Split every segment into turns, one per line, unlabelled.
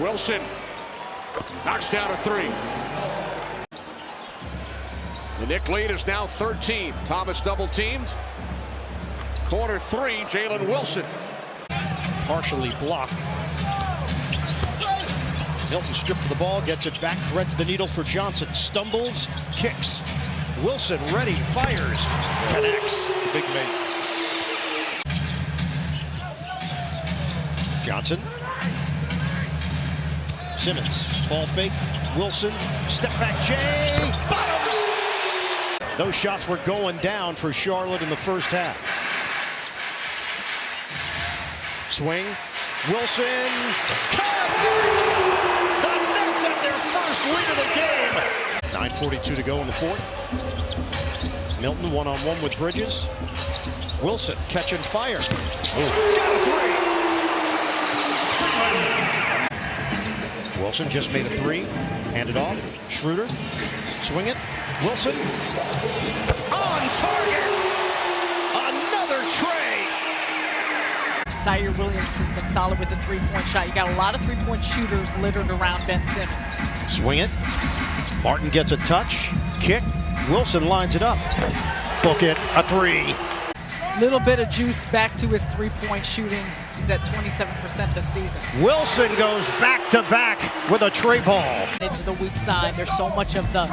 Wilson knocks down a three. The Knick lead is now 13. Thomas double teamed. Corner three, Jalen Wilson.
Partially blocked. Milton stripped to the ball, gets it back, threads the needle for Johnson. Stumbles, kicks. Wilson ready, fires, connects.
It's a big make.
Johnson. Simmons, ball fake. Wilson, step back, Jay, bottoms! Those shots were going down for Charlotte in the first half. Swing, Wilson, connects! The Nets have their first lead of the game. 9:42 to go in the fourth. Milton one-on-one with Bridges. Wilson catch and fire. Got a three. Wilson just made a three. Hand it off. Schroeder. Swing it. Wilson. On target. Another tray.
Zaire Williams has been solid with the three-point shot. You got a lot of three-point shooters littered around Ben Simmons.
Swing it. Martin gets a touch. Kick. Wilson lines it up. Book it. A three.
Little bit of juice back to his three-point shooting. He's at 27% this season.
Wilson goes back-to-back with a tray ball.
Into the weak side, there's so much of the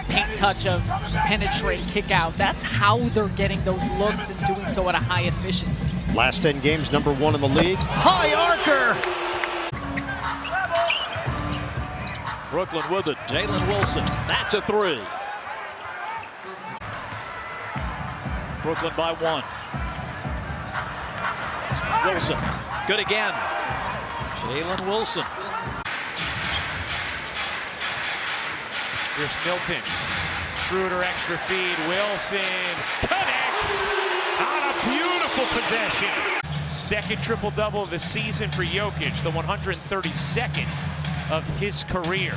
paint touch of penetrate, kick out. That's how they're getting those looks and doing so at a high efficiency.
Last 10 games, #1 in the league. High archer.
Brooklyn with it. Jalen Wilson. That's a three. Brooklyn by one. Wilson. Good again. Jalen Wilson.
Here's Milton. Schroeder extra feed. Wilson connects on a beautiful possession. Second triple-double of the season for Jokic, the 132nd of his career.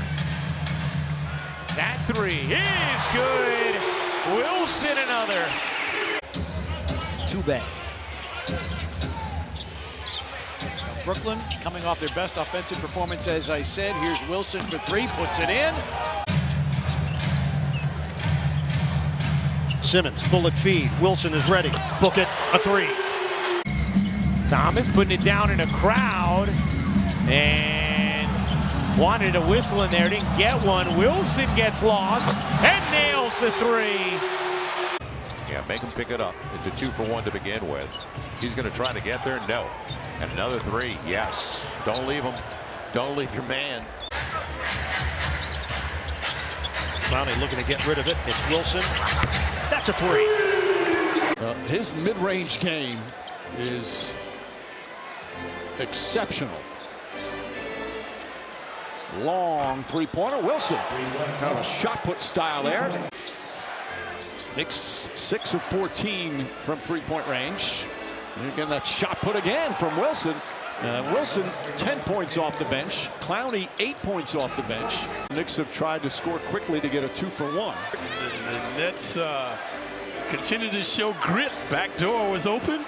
That three is good. Wilson another.
Too bad.
Brooklyn coming off their best offensive performance, as I said. Here's Wilson for three, puts it in.
Simmons, bullet feed. Wilson is ready. Book it. A three.
Thomas putting it down in a crowd and wanted a whistle in there, didn't get one. Wilson gets lost and nails the three.
Yeah, make him pick it up. It's a 2-for-1 to begin with. He's going to try to get there. No. And another three. Yes. Don't leave him. Don't leave your man.
Clowney looking to get rid of it. It's Wilson. That's a three.
His mid-range game is exceptional. Long three-pointer. Wilson. Kind of a shot-put style there. Knicks 6 of 14 from three-point range. And again, that shot put again from Wilson. Wilson 10 points off the bench. Clowney 8 points off the bench. Knicks have tried to score quickly to get a 2-for-1.
The Nets continue to show grit. Back door was open.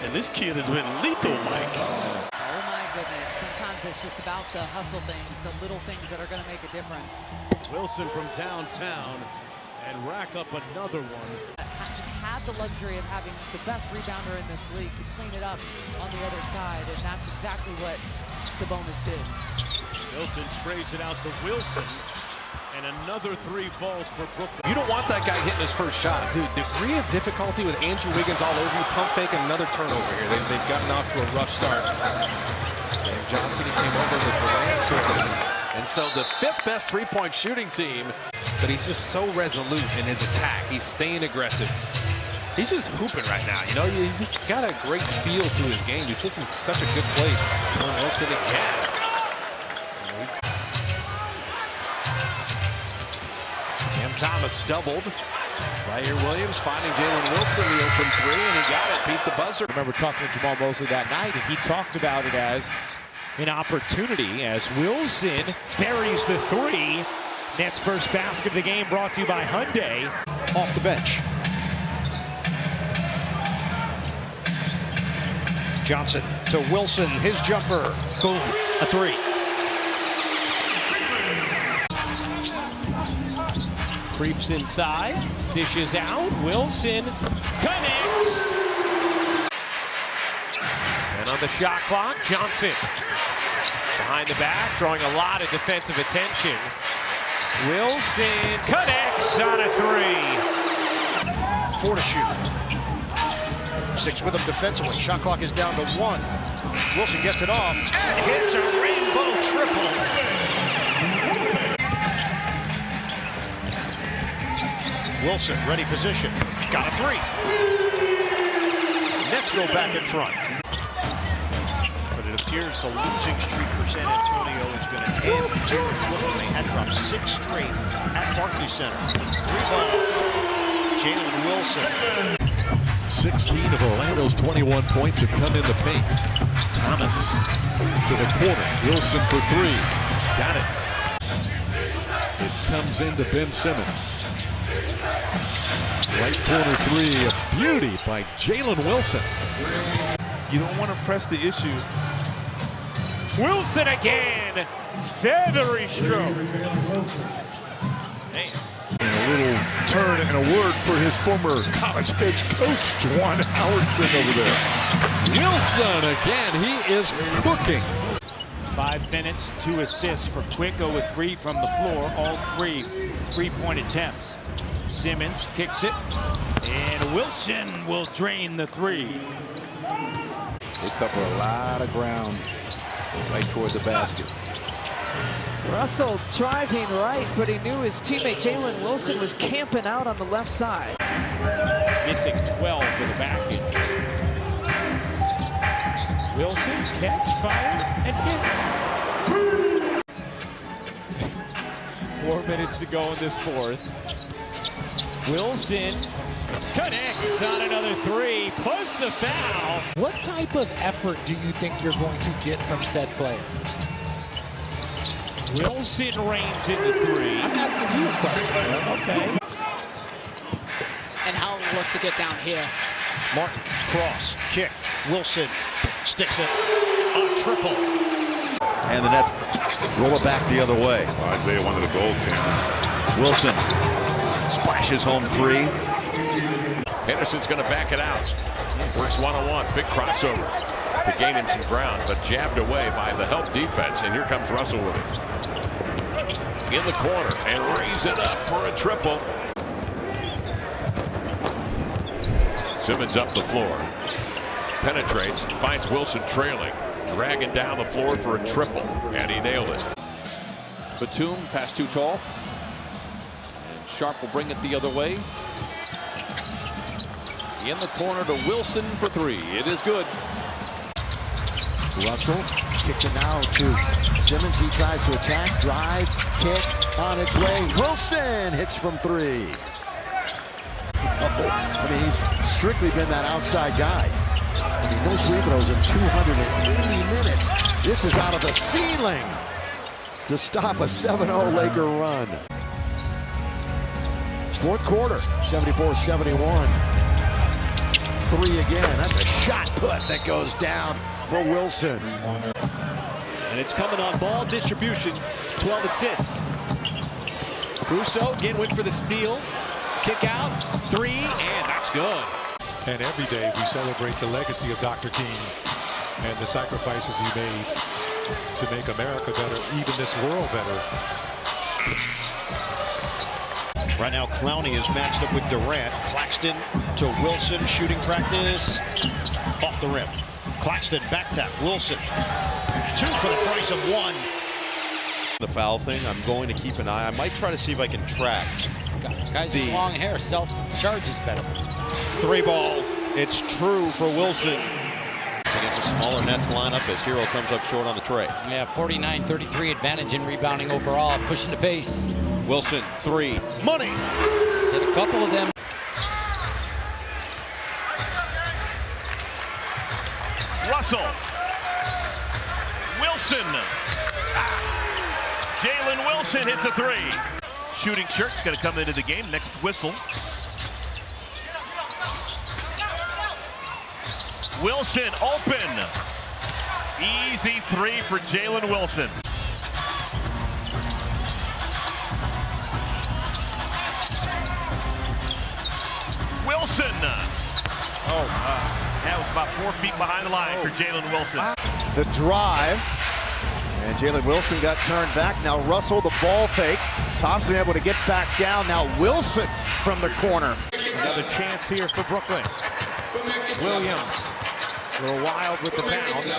And this kid has been lethal, Mike.
Oh my goodness. Sometimes it's just about the hustle things, the little things that are going to make a difference.
Wilson from downtown and rack up another one.
Have the luxury of having the best rebounder in this league to clean it up on the other side, and that's exactly what Sabonis did.
Milton sprays it out to Wilson, and another three falls for Brooklyn.
You don't want that guy hitting his first shot. Dude, degree of difficulty with Andrew Wiggins all over you. Pump fake and another turnover here. They've gotten off to a rough start. And Johnson, he came over with the and so the 5th best three-point shooting team, but he's just so resolute in his attack. He's staying aggressive. He's just hooping right now, you know. He's just got a great feel to his game. He's sitting in such a good place. Wilson again.
Cam Thomas doubled. Zaire Williams finding Jalen Wilson the open three, and he got it. Beat the buzzer.
I remember talking to Jamal Mosley that night, and he talked about it as an opportunity as Wilson buries the three. Nets' first basket of the game brought to you by Hyundai.
Off the bench. Johnson to Wilson, his jumper, boom, a three.
Creeps inside, dishes out, Wilson connects. And on the shot clock, Johnson. Behind the back, drawing a lot of defensive attention. Wilson connects on a three.
4 to shoot. 6 with him defensively. Shot clock is down to 1. Wilson gets it off and hits a rainbow triple. Wilson, ready position. Got a 3. Nets go back in front. But it appears the losing streak for San Antonio is going to end here in Brooklyn. They had dropped 6 straight at Barclays Center. 3-ball. Jalen Wilson.
16 of Orlando's 21 points have come in the paint. Thomas to the corner. Wilson for 3. Got it. It comes into Ben Simmons. Right corner 3. A beauty by Jalen Wilson.
You don't want to press the issue. Wilson again. Feathery stroke. Man.
A little turn and a word for his former college head coach, Juwan Howardson over there.
Wilson again. He is cooking.
5 minutes, 2 assists for Quicko with 3 from the floor. All 3 3-point attempts. Simmons kicks it, and Wilson will drain the 3.
They cover a lot of ground right toward the basket.
Russell driving right, but he knew his teammate Jalen Wilson was camping out on the left side.
Missing 12 for the back injury. Wilson, catch, fire, and hit. 4 minutes to go in this 4th. Wilson connects on another 3, plus the foul.
What type of effort do you think you're going to get from said player?
Wilson reigns in the 3.
I'm asking you a question.
Okay.
And how it looks to get down here.
Martin, cross, kick. Wilson sticks it. A triple.
And the Nets roll it back the other way.
Isaiah, one of the goaltenders.
Wilson splashes home 3.
Henderson's going to back it out. Works one-on-one. Big crossover to gain him some ground, but jabbed away by the help defense. And here comes Russell with it. In the corner and raise it up for a triple. Simmons up the floor. Penetrates, finds Wilson trailing. Dragging down the floor for a triple. And he nailed it.
Batum, pass too tall. And Sharp will bring it the other way. In the corner to Wilson for 3. It is good.
Russell kicks it now to Simmons. He tries to attack, drive, kick on its way. Wilson hits from 3. I mean, he's strictly been that outside guy. I mean, those free throws in 280 minutes. This is out of the ceiling to stop a 7-0 Laker run. 4th quarter, 74-71. 3 again. That's a shot put that goes down for Wilson.
And it's coming on ball distribution. 12 assists. Russo again went for the steal. Kick out, 3, and that's good.
And every day we celebrate the legacy of Dr. King and the sacrifices he made to make America better, even this world better.
Right now, Clowney is matched up with Durant. Claxton to Wilson, shooting practice off the rim. Claxton back tap, Wilson. 2 for the price of 1.
The foul thing, I'm going to keep an eye. I might try to see if I can track.
Guys with long hair, self-charges better.
3-ball. It's true for Wilson. Against a smaller Nets lineup as Hero comes up short on the tray.
Yeah, 49-33 advantage in rebounding overall, pushing the pace.
Wilson, 3. Money!
Hit a couple of them.
Russell. Wilson. Jalen Wilson hits a 3. Shooting shirt's going to come into the game. Next whistle. Wilson open. Easy 3 for Jalen Wilson.
That was about 4 feet behind the line for Jalen Wilson.
The drive. And Jalen Wilson got turned back. Now Russell, the ball fake. Thompson able to get back down. Now Wilson from the corner.
Another chance here for Brooklyn. Williams, a little wild with the bounce.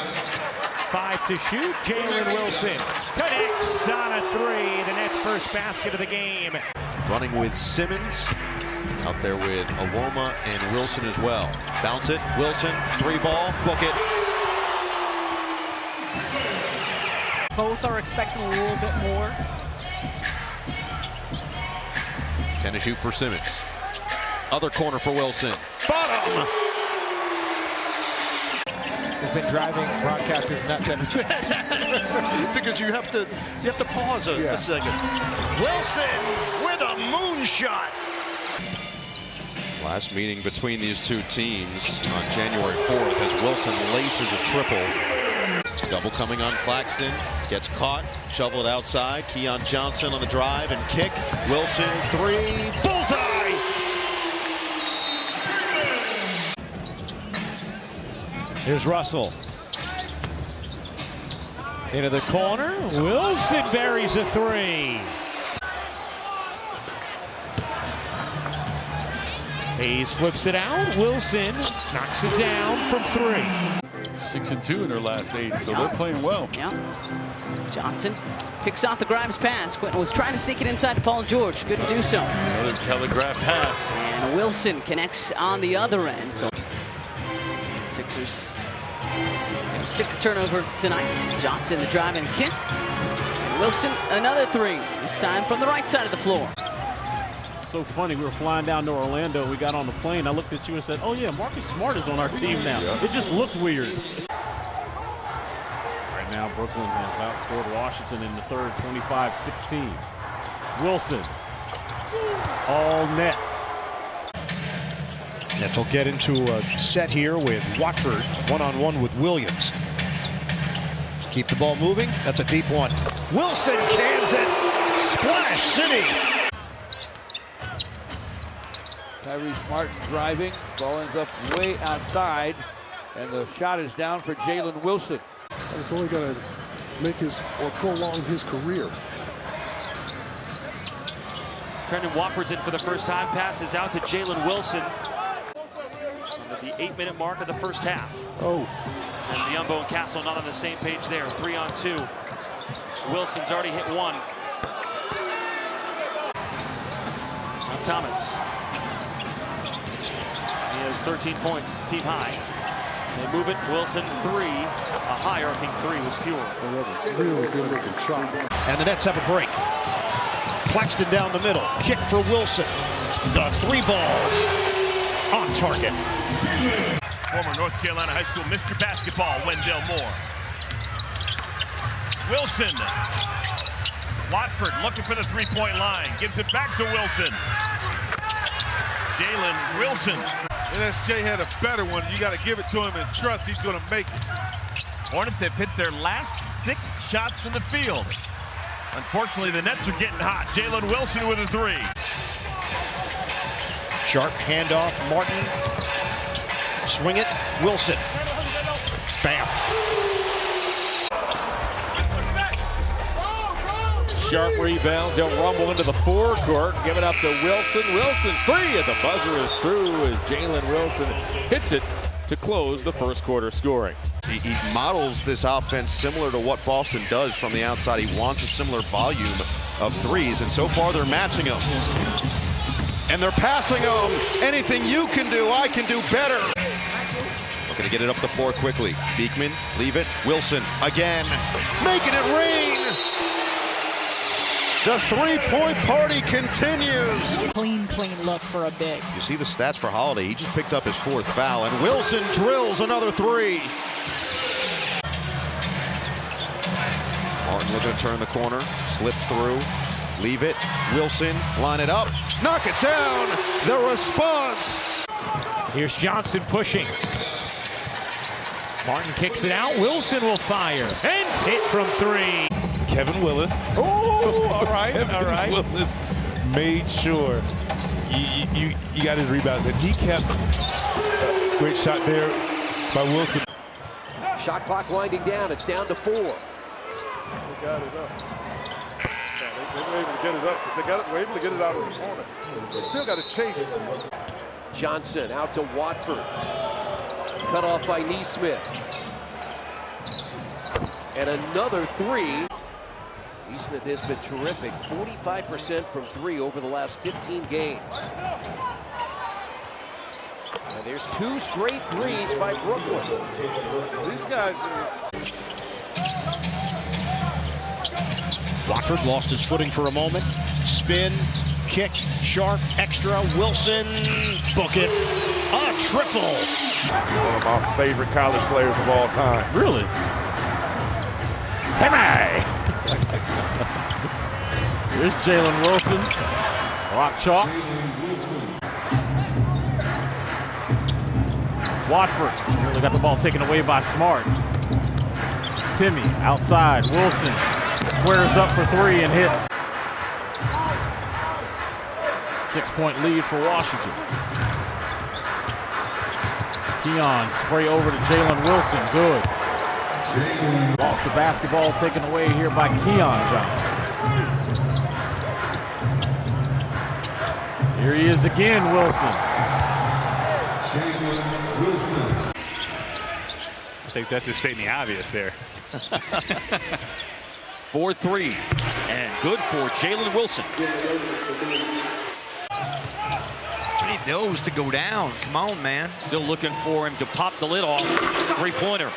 5 to shoot. Jalen Wilson connects on a 3. The Nets' first basket of the game.
Running with Simmons. Out there with Awoma and Wilson as well. Bounce it. Wilson, 3-ball. Book it.
Both are expecting a little bit more.
10 to shoot for Simmons. Other corner for Wilson. Bottom!
Has been driving broadcasters nuts ever since.
Because you have to pause a second. Wilson with a moonshot.
Last meeting between these two teams on January 4th as Wilson laces a triple. Double coming on Claxton. Gets caught. Shoveled outside. Keon Johnson on the drive and kick. Wilson 3. Bullseye!
Here's Russell. Into the corner. Wilson buries a 3. Hayes flips it out. Wilson knocks it down from 3.
6-2 in their last 8, so they're playing well.
Yeah. Johnson picks off the Grimes pass. Quentin was trying to sneak it inside to Paul George. Couldn't do so.
Another telegraph pass.
And Wilson connects on the other end. So Sixers 6th turnover tonight. Johnson the drive and kick. And Wilson another 3. This time from the right side of the floor.
So funny, we were flying down to Orlando. We got on the plane. I looked at you and said, "Oh yeah, Marcus Smart is on our team now."
Yeah.
It just looked weird. Right now, Brooklyn has outscored Washington in the third, 25-16. Wilson, all net.
Nets will get into a set here with Watford, one-on-one with Williams. Keep the ball moving. That's a deep one. Wilson cans it. Splash City.
Tyrese Martin driving, ball ends up way outside, and the shot is down for Jalen Wilson.
And it's only going to make his or prolong his career.
Trendon Watford's in for the first time, passes out to Jalen Wilson at the 8-minute mark of the first half.
Oh.
And Biombo and Castle not on the same page there, 3-on-2. Wilson's already hit 1. Now Thomas. He has 13 points, team high. They move it, Wilson 3. A high arcing 3 was pure.
Really good looking shot.
And the Nets have a break. Claxton down the middle. Kick for Wilson. The 3-ball on target.
Former North Carolina High School Mr. Basketball, Wendell Moore. Wilson. Watford looking for the 3-point line. Gives it back to Wilson. Jalen Wilson.
NSJ had a better one. You got to give it to him and trust he's going to make it.
Hornets have hit their last 6 shots from the field. Unfortunately, the Nets are getting hot. Jalen Wilson with a 3.
Sharp handoff. Martin. Swing it. Wilson. Bam.
Sharp rebounds. He'll rumble into the forecourt. Give it up to Wilson. Wilson's 3, and the buzzer is through as Jalen Wilson hits it to close the first quarter scoring.
He models this offense similar to what Boston does from the outside. He wants a similar volume of 3s, and so far they're matching them. And they're passing them. Anything you can do, I can do better. Looking to get it up the floor quickly. Beekman, leave it. Wilson again, making it rain. The 3-point party continues.
Clean look for a big.
You see the stats for Holiday. He just picked up his 4th foul, and Wilson drills another 3. Martin looking to turn the corner, slips through, leave it. Wilson, line it up, knock it down. The response.
Here's Johnson pushing. Martin kicks it out. Wilson will fire and hit from 3.
Kevin Willis.
Oh, all right, all right.
Willis made sure you got his rebounds, and he kept
Great shot there by Wilson.
Shot clock winding down. It's down to 4.
They got it up. They were able to get it up. They were able to get it out of the corner. They still got to chase.
Johnson out to Watford. Cut off by Neesmith. And another 3. Neesmith has been terrific. 45% from 3 over the last 15 games. And there's 2 straight 3s by Brooklyn.
These guys are...
Watford lost his footing for a moment. Spin, kick, sharp, extra. Wilson, book it. A triple.
One of my favorite college players of all time.
Really? Timmy! Here's Jalen Wilson. Rock chalk. Watford nearly got the ball taken away by Smart. Timmy outside. Wilson squares up for 3 and hits. 6-point lead for Washington. Keon spray over to Jalen Wilson. Good. Lost the basketball taken away here by Keon Johnson. Here he is again, Wilson.
I think that's just stating the obvious there.
4-3, and good for Jalen Wilson.
He knows to go down. Come on, man.
Still looking for him to pop the lid off. 3-pointer.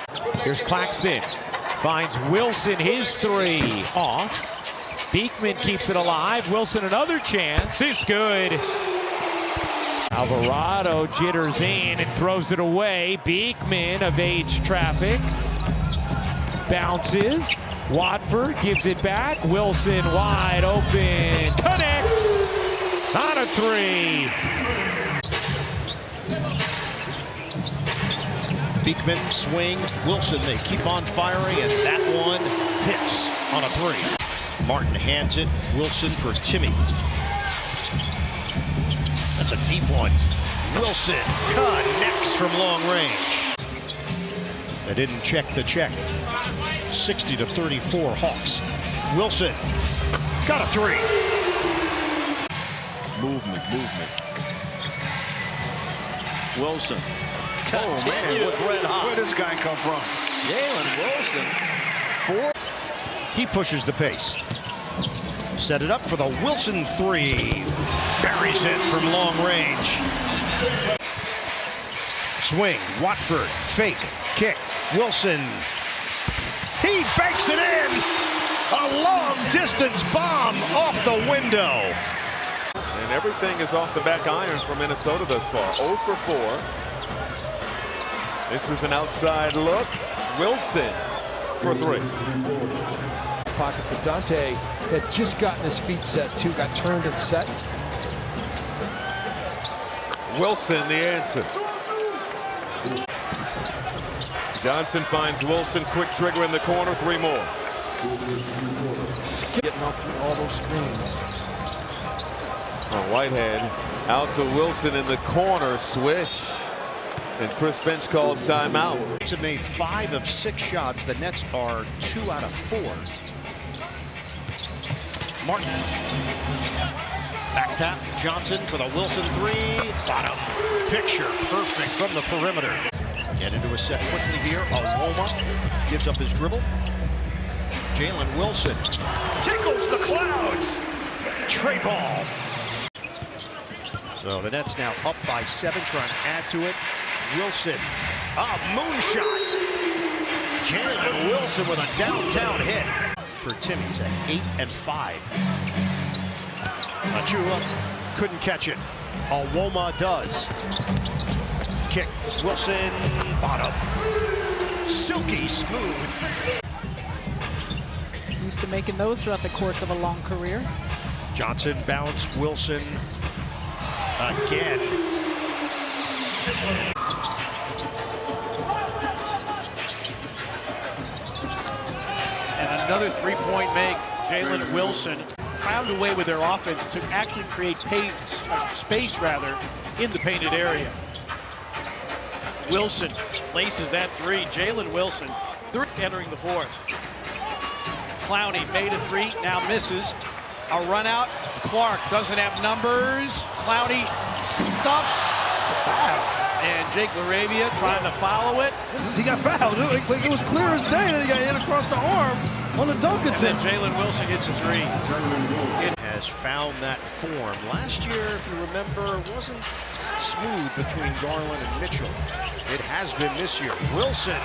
Here's Claxton. Finds Wilson, his 3 off. Beekman keeps it alive. Wilson another chance. It's good. Alvarado jitters in and throws it away. Beekman evades traffic. Bounces. Watford gives it back. Wilson wide open. Connects. On a 3.
Beekman, swing, Wilson, they keep on firing, and that one hits on a 3. Martin hands it, Wilson for Timmy. That's a deep one. Wilson connects from long range. They didn't check the check. 60-34 Hawks. Wilson got a 3.
Movement. Wilson.
Continues red hot.
Where this guy come from?
Jalen Wilson. 4. He pushes the pace. Set it up for the Wilson 3. Buries it from long range. Swing. Watford. Fake. Kick. Wilson. He banks it in. A long distance bomb off the window.
And everything is off the back iron for Minnesota thus far. 0 for 4. This is an outside look. Wilson for 3.
Pocket, but Dante had just gotten his feet set too, got turned and set.
Wilson the answer. Johnson finds Wilson, quick trigger in the corner, 3 more.
Getting up through all those screens.
Whitehead out to Wilson in the corner, swish. And Chris Finch calls timeout.
Nets have made 5 of 6 shots. The Nets are 2 out of 4. Martin. Back tap. Johnson for the Wilson 3. Bottom. Picture perfect from the perimeter. Get into a set quickly here. Aloma gives up his dribble. Jalen Wilson tickles the clouds. Trey ball. So the Nets now up by 7, trying to add to it. Wilson, a moonshot. Jalen Wilson with a downtown hit for Timmy's at 8 and 5. Achua couldn't catch it. Alwoma does. Kick. Wilson, bottom. Silky smooth.
Used to making those throughout the course of a long career.
Johnson bounce. Wilson again.
And another 3-point make. Jalen Wilson found a way with their offense to actually create space in the painted area.
Wilson laces that three. Jalen Wilson, entering the fourth. Clowney made a three, now misses. A run out. Clark doesn't have numbers. Clowney stuffs. It's a foul. And Jake LaRavia trying to follow it.
He got fouled. It was clear as day that he got hit across the arm on the dunk attempt.
And then Jalen Wilson hits a three.
Has found that form. Last year, if you remember, wasn't smooth between Garland and Mitchell. It has been this year. Wilson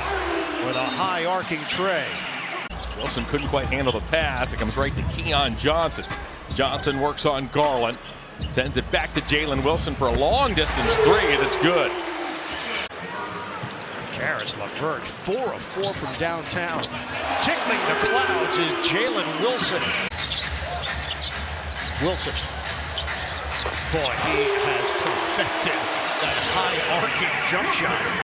with a high arcing tray.
Wilson couldn't quite handle the pass. It comes right to Keon Johnson. Johnson works on Garland. Sends it back to Jalen Wilson for a long distance three that's good.
Karis LeVert, 4 of 4 from downtown. Tickling the clouds is Jalen Wilson. Wilson. Boy, he has perfected that high arcing jump shot.